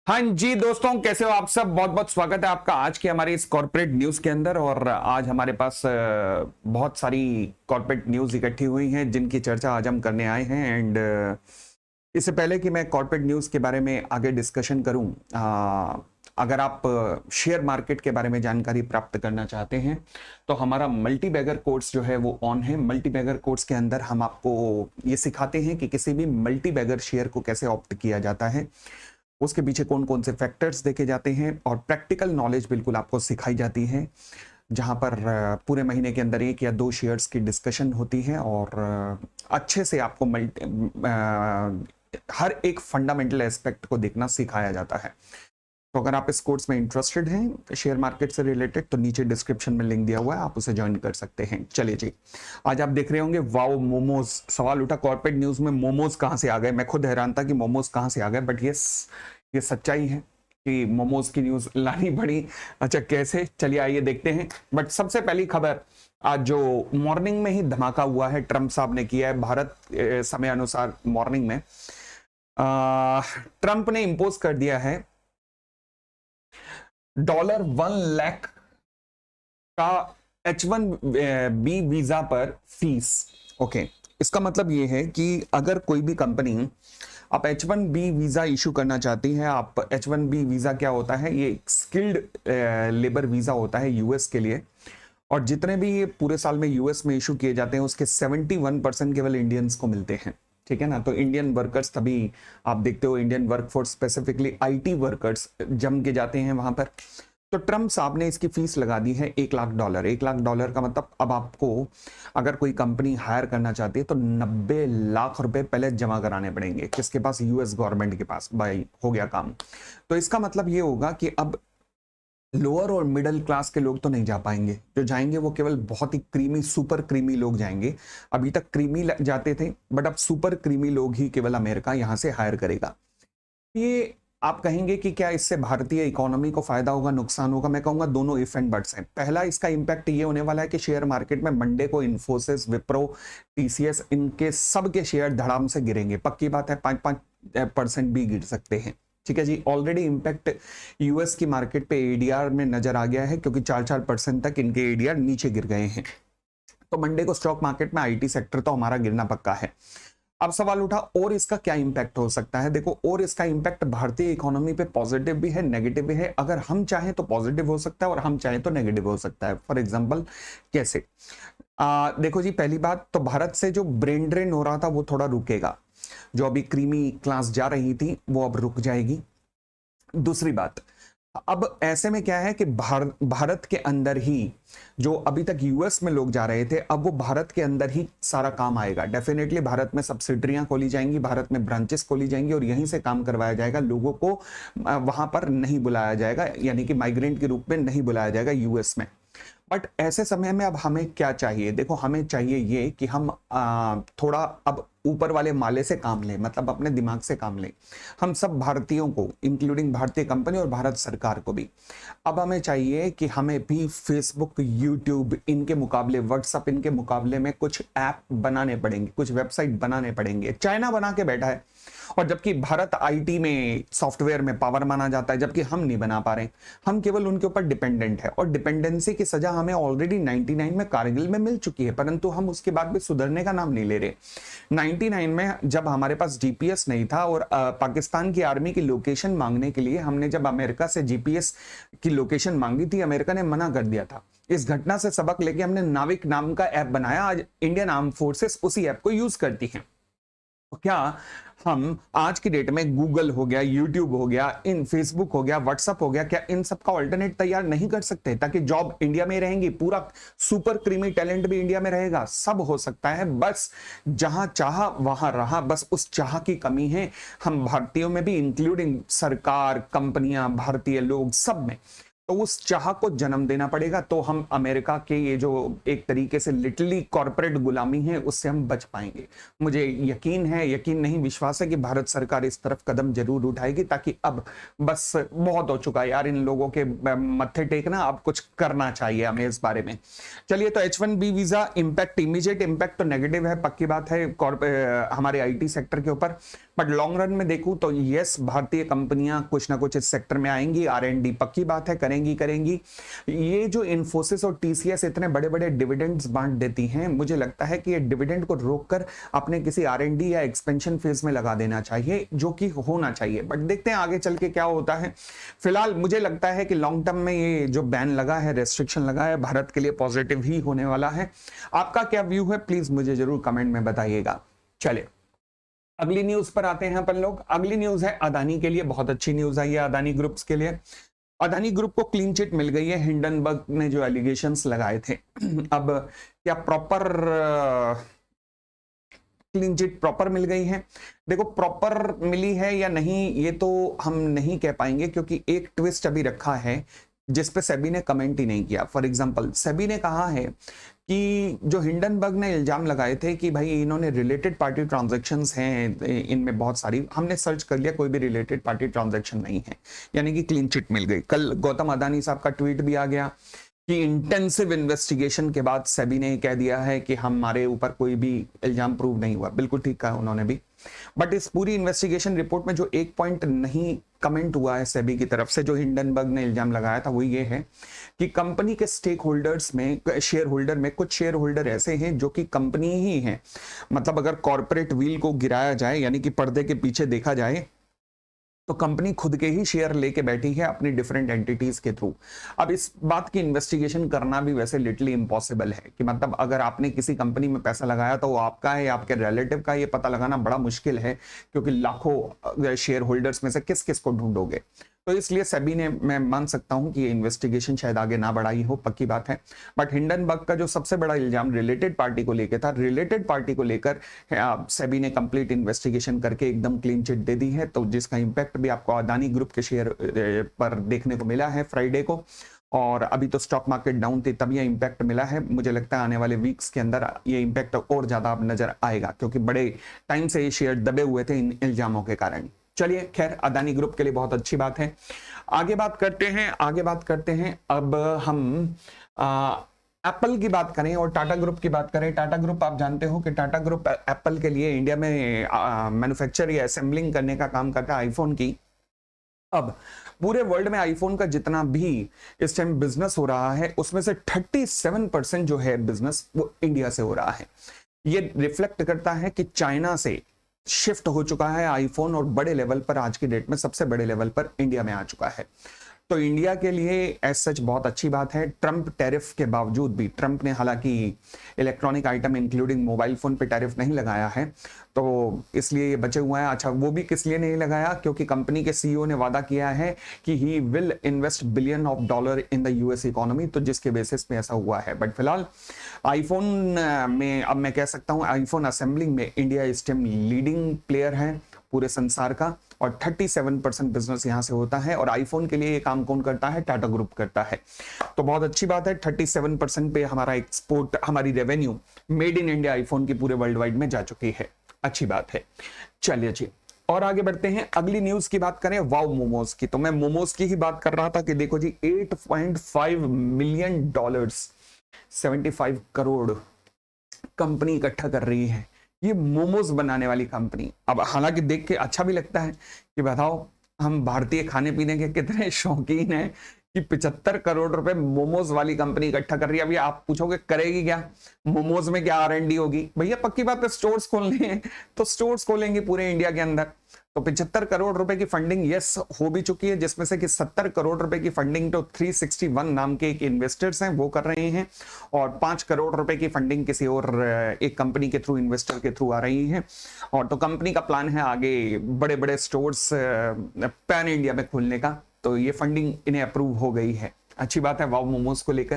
हाँ जी दोस्तों, कैसे हो आप सब। बहुत बहुत स्वागत है आपका आज की हमारी इस कॉर्पोरेट न्यूज के अंदर। और आज हमारे पास बहुत सारी कॉर्पोरेट न्यूज इकट्ठी हुई हैं जिनकी चर्चा आज हम करने आए हैं। एंड इससे पहले कि मैं कॉर्पोरेट न्यूज के बारे में आगे डिस्कशन करूं, अगर आप शेयर मार्केट के बारे में जानकारी प्राप्त करना चाहते हैं तो हमारा मल्टी बैगर कोर्स जो है वो ऑन है। मल्टी बैगर कोर्स के अंदर हम आपको ये सिखाते हैं कि किसी भी मल्टी बैगर शेयर को कैसे ऑप्ट किया जाता है, उसके पीछे कौन कौन से फैक्टर्स देखे जाते हैं, और प्रैक्टिकल नॉलेज बिल्कुल आपको सिखाई जाती है, जहां पर पूरे महीने के अंदर 1 या 2 शेयर्स की डिस्कशन होती है और अच्छे से आपको हर एक फंडामेंटल एस्पेक्ट को देखना सिखाया जाता है। तो अगर आप इस कोर्स में इंटरेस्टेड हैं शेयर मार्केट से रिलेटेड तो नीचे डिस्क्रिप्शन में लिंक दिया हुआ है, आप उसे ज्वाइन कर सकते हैं। चलिए जी, आज आप देख रहे होंगे वाओ मोमोज। सवाल उठा कॉर्पोरेट न्यूज में मोमोज कहां से आ गए। मैं खुद हैरान था कि मोमोज कहां से आ गए, बट ये सच्चाई है कि मोमोज की न्यूज लानी पड़ी। अच्छा कैसे, चलिए आइए देखते हैं। बट सबसे पहली खबर आज जो मॉर्निंग में ही धमाका हुआ है, ट्रंप साहब ने किया है भारत समय अनुसार। मॉर्निंग में ट्रंप ने इंपोज कर दिया है $1 लाख का H1B वीजा पर फीस। ओके, इसका मतलब ये है कि अगर कोई भी कंपनी आप H1B वीजा इशू करना चाहती है, आप H1B वीजा क्या होता है, ये स्किल्ड लेबर वीजा होता है यूएस के लिए। और जितने भी ये पूरे साल में यूएस में इशू किए जाते हैं उसके 71% केवल इंडियंस को मिलते हैं। ठीक है ना। तो इंडियन वर्कर्स, तभी आप देखते हो Indian workforce specifically IT workers जम के जाते हैं वहां पर। तो ट्रंप साहब ने इसकी फीस लगा दी है $1 लाख। $1 लाख का मतलब अब आपको अगर कोई कंपनी हायर करना चाहती है तो 90 लाख रुपए पहले जमा कराने पड़ेंगे। किसके पास? यूएस गवर्नमेंट के पास। भाई हो गया काम। तो इसका मतलब ये होगा कि अब लोअर और मिडिल क्लास के लोग तो नहीं जा पाएंगे। जो जाएंगे वो केवल बहुत ही क्रीमी, सुपर क्रीमी लोग जाएंगे। अभी तक क्रीमी जाते थे, बट अब सुपर क्रीमी लोग ही केवल अमेरिका यहां से हायर करेगा। ये आप कहेंगे कि क्या इससे भारतीय इकोनॉमी को फायदा होगा, नुकसान होगा? मैं कहूंगा दोनों इफ एंड बट्स हैं। पहला, इसका इंपैक्ट ये होने वाला है कि शेयर मार्केट में मंडे को इन्फोसिस, विप्रो, टीसीएस, इनके सब के शेयर धड़ाम से गिरेंगे। पक्की बात है, 5% भी गिर सकते हैं। ठीक है जी। ऑलरेडी इंपैक्ट यूएस की मार्केट पे एडीआर में नजर आ गया है, क्योंकि 4% तक इनके एडीआर नीचे गिर गए हैं। तो मंडे को स्टॉक मार्केट में आईटी सेक्टर तो हमारा गिरना पक्का है। अब सवाल उठा और इसका क्या इंपैक्ट हो सकता है। देखो, और इसका इंपैक्ट भारतीय इकोनॉमी पे पॉजिटिव भी है, नेगेटिव भी है। अगर हम चाहें तो पॉजिटिव हो सकता है और हम चाहें तो नेगेटिव हो सकता है। फॉर एग्जांपल कैसे? देखो जी, पहली बात तो भारत से जो ब्रेन ड्रेन हो रहा था वो थोड़ा रुकेगा। जो अभी क्रीमी क्लास जा रही थी वो अब रुक जाएगी। दूसरी बात, अब ऐसे में क्या है कि भारत के अंदर ही जो अभी तक यूएस में लोग जा रहे थे, अब वो भारत के अंदर ही सारा काम आएगा। डेफिनेटली भारत में सब्सिडरियां खोली जाएंगी, भारत में ब्रांचेस खोली जाएंगी और यहीं से काम करवाया जाएगा। लोगों को वहां पर नहीं बुलाया जाएगा, यानी कि माइग्रेंट के रूप में नहीं बुलाया जाएगा यूएस में। बट ऐसे समय में अब हमें क्या चाहिए? देखो, हमें चाहिए ये कि हम थोड़ा अब ऊपर वाले माले से काम लें, मतलब अपने दिमाग से काम लें। हम सब भारतीयों को, इंक्लूडिंग भारतीय कंपनी और भारत सरकार को भी, अब हमें चाहिए कि हमें भी फेसबुक, यूट्यूब इनके मुकाबले, व्हाट्सएप इनके मुकाबले में कुछ ऐप बनाने पड़ेंगे, कुछ वेबसाइट बनाने पड़ेंगे। चाइना बना के बैठा है, और जबकि भारत आईटी में, सॉफ्टवेयर में पावर माना जाता है, जबकि हम नहीं बना पा रहे। हम केवल उनके ऊपर डिपेंडेंट है, और डिपेंडेंसी की सजा हमें ऑलरेडी 99 में कारगिल में मिल चुकी है, परंतु हम उसके बाद भी सुधरने का नाम नहीं ले रहे। 99 में जब हमारे पास जीपीएस नहीं था और पाकिस्तान की आर्मी की लोकेशन मांगने के लिए हमने जब अमेरिका से जीपीएस की लोकेशन मांगी थी, अमेरिका ने मना कर दिया था। इस घटना से सबक लेके हमने नाविक नाम का ऐप बनाया। आज इंडियन आर्म फोर्सेस उसी ऐप को यूज करती हैं। तो क्या हम आज की डेट में गूगल हो गया, यूट्यूब हो गया, इन फेसबुक हो गया, व्हाट्सएप हो गया, क्या इन सब का ऑल्टरनेट तैयार नहीं कर सकते ताकि जॉब इंडिया में रहेंगी, पूरा सुपर क्रीमी टैलेंट भी इंडिया में रहेगा? सब हो सकता है, बस जहां चाहा वहां रहा, बस उस चाह की कमी है हम भारतीयों में भी, इंक्लूडिंग सरकार, कंपनियां, भारतीय लोग, सब में। तो उस चाह को जन्म देना पड़ेगा, तो हम अमेरिका के ये जो एक तरीके से लिटरली कॉर्पोरेट गुलामी है उससे हम बच पाएंगे। मुझे यकीन है, यकीन नहीं विश्वास है कि भारत सरकार इस तरफ कदम जरूर उठाएगी, ताकि अब बस बहुत हो चुका है यार इन लोगों के मत्थे टेकना, अब कुछ करना चाहिए हमें इस बारे में। चलिए, तो H1B visa impact, immediate impact तो नेगेटिव है, पक्की बात है हमारे आईटी सेक्टर के ऊपर। बट लॉन्ग रन में देखूं तो यस, भारतीय कंपनियां कुछ ना कुछ इस सेक्टर में आएंगी, R&D पक्की बात है, करेंगी। ये जो इन्फोसिस और TCS इतने बड़े बड़े डिविडेंड्स बांट देती हैं, मुझे लगता है कि ये डिविडेंड को रोककर अपने किसी R&D या एक्सपेंशन फेज में लगा देना चाहिए, जो कि होना चाहिए। बट देखते हैं आगे चल के क्या होता है। फिलहाल मुझे लगता है कि लॉन्ग टर्म में ये जो बैन लगा है, रेस्ट्रिक्शन लगा है, भारत के लिए पॉजिटिव ही होने वाला है। आपका क्या व्यू है, प्लीज मुझे जरूर कमेंट में बताइएगा। चलिए अगली न्यूज पर आते हैं अपन लोग। अगली न्यूज है अदानी के लिए, बहुत अच्छी न्यूज आई है अदानी ग्रुप्स के लिए। अदानी ग्रुप को क्लीन चिट मिल गई है, हिंडनबर्ग ने जो एलिगेशंस लगाए थे। अब क्या प्रॉपर क्लीन चिट प्रॉपर मिल गई है? देखो प्रॉपर मिली है या नहीं ये तो हम नहीं कह पाएंगे, क्योंकि एक ट्विस्ट अभी रखा है जिस पे सेबी ने कमेंट ही नहीं किया। फॉर एग्जांपल सेबी ने कहा है कि जो हिंडनबर्ग ने इल्जाम लगाए थे कि भाई इन्होंने रिलेटेड पार्टी ट्रांजैक्शंस हैं इनमें बहुत सारी, हमने सर्च कर लिया, कोई भी रिलेटेड पार्टी ट्रांजैक्शन नहीं है, यानी कि क्लीन चिट मिल गई। कल गौतम अदानी साहब का ट्वीट भी आ गया कि इंटेंसिव इन्वेस्टिगेशन के बाद सेबी ने कह दिया है कि हमारे ऊपर कोई भी इल्जाम प्रूव नहीं हुआ। बिल्कुल ठीक कहा उन्होंने भी। बट इस पूरी इन्वेस्टिगेशन रिपोर्ट में जो एक पॉइंट नहीं कमेंट हुआ है सेबी की तरफ से, जो हिंडनबर्ग ने इल्जाम लगाया था, वो ये है कि कंपनी के स्टेक होल्डर्स में, शेयर होल्डर में कुछ शेयर होल्डर ऐसे हैं जो कि कंपनी ही है। मतलब अगर कॉर्पोरेट व्हील को गिराया जाए, यानी कि पर्दे के पीछे देखा जाए, तो कंपनी खुद के ही शेयर लेके बैठी है अपनी डिफरेंट एंटिटीज के थ्रू। अब इस बात की इन्वेस्टिगेशन करना भी वैसे लिटरली इम्पॉसिबल है कि मतलब अगर आपने किसी कंपनी में पैसा लगाया तो वो आपका है या आपके रिलेटिव का, ये पता लगाना बड़ा मुश्किल है, क्योंकि लाखों शेयर होल्डर्स में से किस किस को ढूंढोगे। तो इसलिए सेबी ने, मैं मान सकता हूं कि ये इन्वेस्टिगेशन शायद आगे ना बढ़ाई हो, पक्की बात है। बट हिंडनबर्ग का जो सबसे बड़ा इल्जाम रिलेटेड पार्टी को लेकर था, रिलेटेड पार्टी को लेकर सेबी ने कंप्लीट इन्वेस्टिगेशन करके एकदम क्लीन चिट दे दी है, तो जिसका इंपैक्ट भी आपको अदानी ग्रुप के शेयर पर देखने को मिला है फ्राइडे को। और अभी तो स्टॉक मार्केट डाउन थी तब ये इंपैक्ट मिला है। मुझे लगता है आने वाले वीक्स के अंदर ये इंपैक्ट और ज्यादा अब नजर आएगा, क्योंकि बड़े टाइम से ये शेयर दबे हुए थे इन इल्जामों के कारण। चलिए खैर, अदानी ग्रुप के लिए बहुत अच्छी बात है। आगे बात करते हैं अब हम एप्पल की बात करें और टाटा ग्रुप की बात करें। टाटा ग्रुप, आप जानते हो कि टाटा ग्रुप एप्पल के लिए इंडिया में मैन्युफैक्चर या असेंबलिंग करने का काम करता है आईफोन की। अब पूरे वर्ल्ड में आईफोन का जितना भी इस टाइम बिजनेस हो रहा है, उसमें से 37% जो है बिजनेस वो इंडिया से हो रहा है। ये रिफ्लेक्ट करता है कि चाइना से शिफ्ट हो चुका है आईफोन, और बड़े लेवल पर, आज की डेट में सबसे बड़े लेवल पर इंडिया में आ चुका है। तो इंडिया के लिए एज सच बहुत अच्छी बात है। ट्रंप टैरिफ के बावजूद भी, ट्रंप ने हालांकि electronic item including mobile phone पे टैरिफ नहीं लगाया है, तो इसलिए ये बचे हुए हैं। अच्छा, वो भी किस लिए नहीं लगाया? क्योंकि कंपनी के सीईओ ने वादा किया है कि he will invest billion of dollar in the US economy, तो जिसके बेसिस पे ऐसा हुआ है। बट फिलहाल आईफोन में अब मैं कह सकता हूं, आईफोन असेंबलिंग में इंडिया इस टाइम लीडिंग प्लेयर है पूरे संसार का, और 37% बिजनेस यहां से होता है। और आईफोन के लिए ये काम कौन करता है? टाटा ग्रुप करता है। तो बहुत अच्छी बात है, 37% पे हमारा एक्सपोर्ट, हमारी revenue made in India iPhone की पूरे वर्ल्ड वाइड में जा चुकी है। अच्छी बात है। चलिए जी, और आगे बढ़ते हैं। अगली न्यूज की बात करें, वाव मोमोज की। तो मैं मोमोज की ही बात कर रहा था कि देखो जी, $8.5 मिलियन, 75 करोड़ कंपनी इकट्ठा कर रही है, ये मोमोज बनाने वाली कंपनी। अब हालांकि देख के अच्छा भी लगता है कि बताओ हम भारतीय खाने पीने के कितने शौकीन हैं कि 75 करोड़ रुपए मोमोज वाली कंपनी इकट्ठा कर रही है। अभी आप पूछोगे करेगी क्या, मोमोज में क्या R&D होगी? भैया पक्की बात है, स्टोर्स खोलने हैं तो स्टोर्स खोलेंगे पूरे इंडिया के अंदर। तो 75 करोड़ रुपए की फंडिंग यस हो भी चुकी है, जिसमें से कि 70 करोड़ रुपए की फंडिंग तो 361 नाम के एक इन्वेस्टर्स हैं वो कर रहे हैं, और 5 करोड़ रुपए की फंडिंग किसी और एक कंपनी के थ्रू, इन्वेस्टर के थ्रू आ रही है। और तो कंपनी का प्लान है आगे बड़े बड़े स्टोर्स पैन इंडिया में खोलने का, तो ये फंडिंग इन्हें अप्रूव हो गई है। अच्छी बात है वाव मोमोज को लेकर।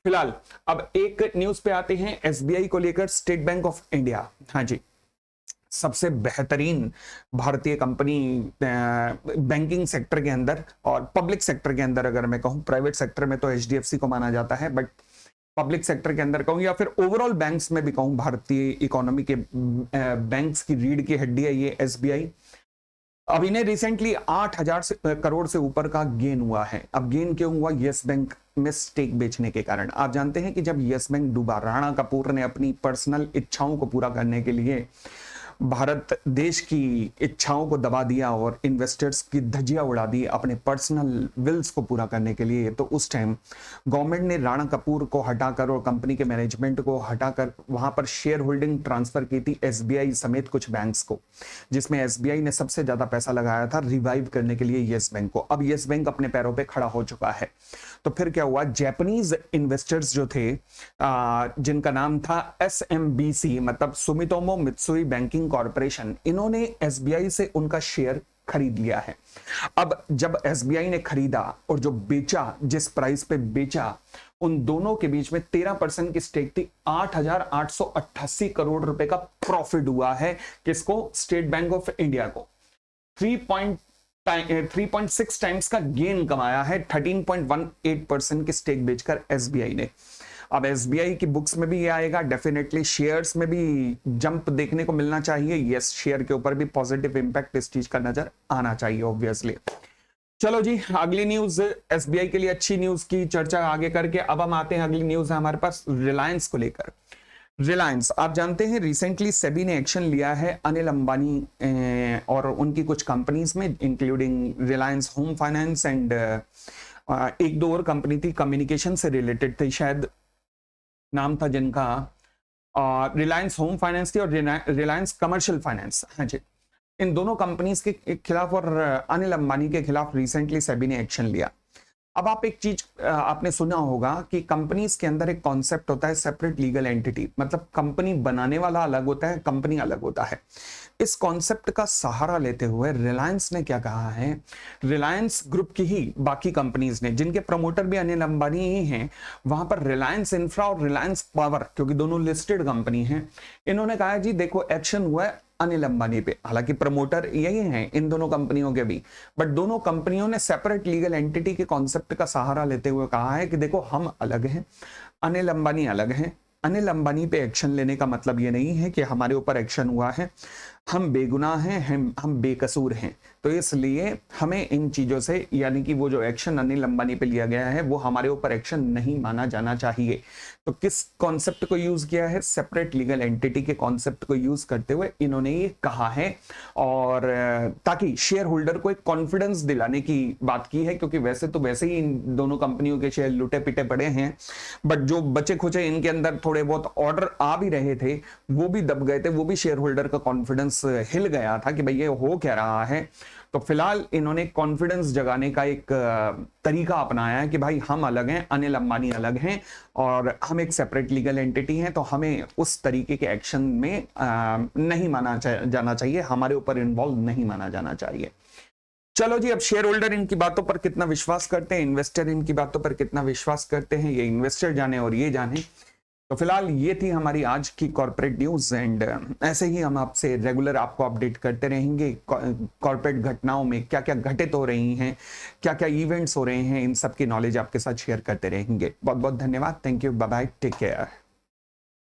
फिलहाल अब एक न्यूज पे आते हैं SBI को लेकर, स्टेट बैंक ऑफ इंडिया। हाँ जी, सबसे बेहतरीन भारतीय कंपनी बैंकिंग सेक्टर के अंदर और पब्लिक सेक्टर के अंदर, अगर मैं कहूं प्राइवेट सेक्टर में तो HDFC को माना जाता है, बट पब्लिक सेक्टर के अंदर कहूं या फिर ओवरऑल बैंक्स में भी कहूं, भारतीय इकोनॉमी के बैंक्स की रीढ़ की हड्डी है ये SBI। अब इन्हें रिसेंटली 8,000 करोड़ से ऊपर का गेन हुआ है। अब गेन क्यों हुआ? यस बैंक में स्टेक बेचने के कारण। आप जानते हैं कि जब यस बैंक डूबा, राणा कपूर ने अपनी पर्सनल इच्छाओं को पूरा करने के लिए भारत देश की इच्छाओं को दबा दिया और इन्वेस्टर्स की धज्जियां उड़ा दी अपने पर्सनल विल्स को पूरा करने के लिए, तो उस टाइम गवर्नमेंट ने राणा कपूर को हटाकर और कंपनी के मैनेजमेंट को हटाकर वहां पर शेयर होल्डिंग ट्रांसफर की थी एसबीआई समेत कुछ बैंक्स को, जिसमें एसबीआई ने सबसे ज्यादा पैसा लगाया था रिवाइव करने के लिए येस बैंक को। अब येस बैंक अपने पैरों पर खड़ा हो चुका है। तो फिर क्या हुआ, जापानीज इन्वेस्टर्स जो थे जिनका नाम था एसएमबीसी मतलब सुमितोमो मित्सुई बैंकिंग कॉर्पोरेशन, इन्होंने एसबीआई से उनका शेयर खरीद लिया है। अब जब एसबीआई ने खरीदा और जो बेचा, जिस प्राइस पे बेचा, उन दोनों के बीच में 13% की स्टेक थी। 8,888 करोड़ रुपए का प्रॉफिट हुआ है किसको? स्टेट बैंक ऑफ इंडिया को। 3.6 टाइम्स का गेन कमाया है 13.18% की स्टेक बेचकर एसबीआई ने। अब एसबीआई की बुक्स में भी ये आएगा, डेफिनेटली शेयर्स में भी जंप देखने को मिलना चाहिए। यस, शेयर के ऊपर भी पॉजिटिव इंपैक्ट इस चीज का नजर आना चाहिए ऑब्वियसली। चलो जी, अगली न्यूज एसबीआई के लिए अच्छी न्यूज की चर्चा आगे करके अब हम आते हैं, अगली न्यूज है हमारे पास रिलायंस को लेकर। रिलायंस, आप जानते हैं रिसेंटली सेबी ने एक्शन लिया है अनिल अंबानी और उनकी कुछ कंपनीज में, including Reliance home finance and एक दो और कंपनी थी कम्युनिकेशन से रिलेटेड थी, शायद नाम था जिनका रिलायंस होम फाइनेंस थी और रिलायंस कमर्शियल फाइनेंस। हाँ जी, इन दोनों कंपनीज के खिलाफ और अनिल अंबानी के खिलाफ रिसेंटली सेबी ने एक्शन लिया। अब आप एक चीज आपने सुना होगा कि कंपनीज के अंदर एक कॉन्सेप्ट होता है सेपरेट लीगल एंटिटी, मतलब कंपनी बनाने वाला अलग होता है, कंपनी अलग होता है। इस कॉन्सेप्ट का सहारा लेते हुए रिलायंस ने क्या कहा है, रिलायंस ग्रुप की ही बाकी कंपनीज ने, जिनके प्रमोटर भी अनिल अंबानी ही हैं, वहां पर रिलायंस इंफ्रा और रिलायंस पावर, क्योंकि दोनों लिस्टेड कंपनी हैं, इन्होंने कहा है जी देखो एक्शन हुआ है अनिल अंबानी पे। हालांकि प्रमोटर यही हैं इन दोनों कंपनियों के भी, बट दोनों कंपनियों ने सेपरेट लीगल एंटिटी के कॉन्सेप्ट का सहारा लेते हुए कहा है कि देखो हम अलग हैं, अनिल अंबानी अलग हैं। अनिल अंबानी पे एक्शन लेने का मतलब ये नहीं है कि हमारे ऊपर एक्शन हुआ है, हम बेगुनाह हैं, हम बेकसूर हैं, तो इसलिए हमें इन चीजों से, यानी कि वो जो एक्शन अनिल अंबानी पे लिया गया है वो हमारे ऊपर एक्शन नहीं माना जाना चाहिए। तो किस कॉन्सेप्ट को यूज किया है? सेपरेट लीगल एंटिटी के कॉन्सेप्ट को यूज करते हुए इन्होंने ये कहा है, और ताकि शेयर होल्डर को एक कॉन्फिडेंस दिलाने की बात की है, क्योंकि वैसे तो वैसे ही इन दोनों कंपनियों के शेयर लुटे पिटे पड़े हैं, बट जो बचे खुचे इनके अंदर थोड़े बहुत ऑर्डर आ भी रहे थे वो भी दब गए थे, वो भी शेयर होल्डर का कॉन्फिडेंस हिल गया था कि भाई ये हो क्या रहा है। तो फिलहाल इन्होंने कॉन्फिडेंस जगाने का एक तरीका अपनाया है कि भाई हम अलग हैं, अनिल अंबानी अलग हैं और हम एक सेपरेट लीगल एंटिटी हैं, तो हमें उस तरीके के एक्शन में नहीं माना जाना चाहिए, हमारे ऊपर इन्वॉल्व नहीं माना जाना चाहिए। चलो जी, अब शेयर होल्डर इनकी बातों पर कितना विश्वास करते हैं, इन्वेस्टर इनकी बातों पर कितना विश्वास करते हैं, ये इन्वेस्टर जाने और ये जाने। तो फिलहाल ये थी हमारी आज की कॉर्पोरेट न्यूज, एंड ऐसे ही हम आपसे रेगुलर आपको अपडेट करते रहेंगे कॉर्पोरेट घटनाओं में क्या क्या घटित हो रही हैं, क्या क्या इवेंट्स हो रहे हैं, इन सब की नॉलेज आपके साथ शेयर करते रहेंगे। बहुत बहुत धन्यवाद, thank you, bye bye, take care.